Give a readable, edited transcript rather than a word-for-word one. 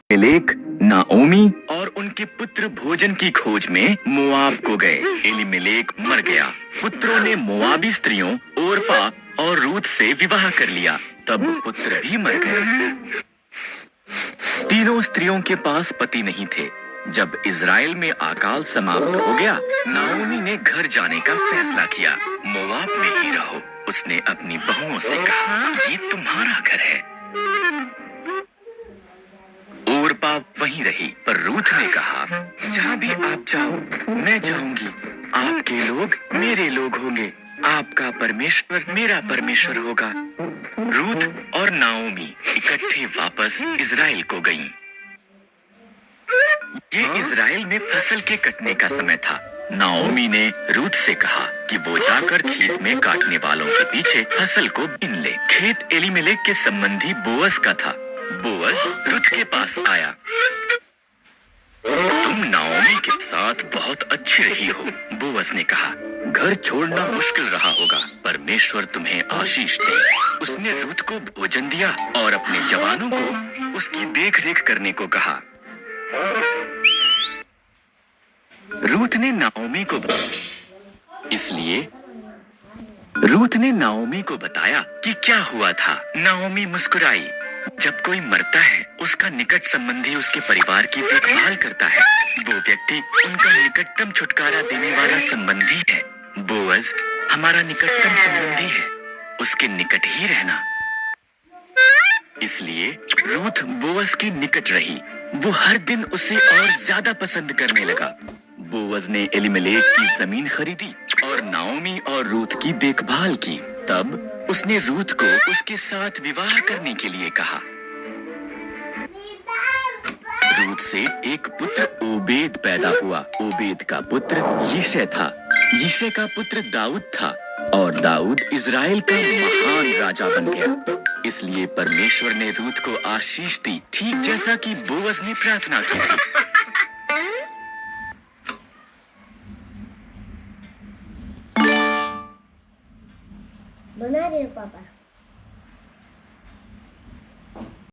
Elimelech, Naomi और उनके पुत्र भोजन की खोज में मोआब को गए। एलीमेलेक मर गया। पुत्रों ने मोआबी स्त्रियों ओरपा और रूत से विवाह कर लिया। तब पुत्र भी मर गए। तीनों स्त्रियों के पास पति नहीं थे। जब इज़राइल में अकाल समाप्त हो गया, नाओमी ने घर जाने का फैसला किया। मोआब में ही रहो, उसने अपनी बहुओं से कहा, ये तुम्हारा घर है। ओरपा वहीं रही, पर रूथ ने कहा, जहाँ भी आप जाओ मैं जाऊंगी। आपके लोग मेरे लोग होंगे, आपका परमेश्वर मेरा परमेश्वर होगा। रूथ और नाओमी इकट्ठे वापस इज़राइल को गईं। ये इज़राइल में फसल के कटने का समय था। नाओमी ने रूथ से कहा कि वो जाकर खेत में काटने वालों के पीछे फसल को बीन ले। खेत एलीमेलेक के संबंधी बोअज का था। बोअज रूथ के पास आया। तुम नाओमी के साथ बहुत अच्छी रही हो, बोअज ने कहा। घर छोड़ना मुश्किल रहा होगा, परमेश्वर तुम्हें आशीष दे। उसने रूथ को भोजन दिया और अपने जवानों को उसकी देखरेख करने को कहा। रूथ ने नाओमी को बताया कि क्या हुआ था। नाओमी मुस्कुराई। जब कोई मरता है, उसका निकट संबंधी उसके परिवार की देखभाल करता है। वो व्यक्ति उनका निकटतम छुटकारा देने वाला संबंधी है। बोअज हमारा निकटतम संबंधी है, उसके निकट ही रहना। इसलिए रूथ बोअज के निकट रही। वो हर दिन उसे और ज्यादा पसंद करने लगा। बोअज ने एलीमेलेक की जमीन खरीदी और नाओमी और रूथ की देखभाल की। तब उसने रूथ को उसके साथ विवाह करने के लिए कहा। रूथ से एक पुत्र ओबेद पैदा हुआ। ओबेद का पुत्र यिशै था। यिशै का पुत्र दाऊद था और दाऊद इज़राइल का महान राजा बन गया। इसलिए परमेश्वर ने रूथ को आशीष दी, ठीक जैसा कि बोअज ने प्रार्थना की थी। बना रहे हो पापा?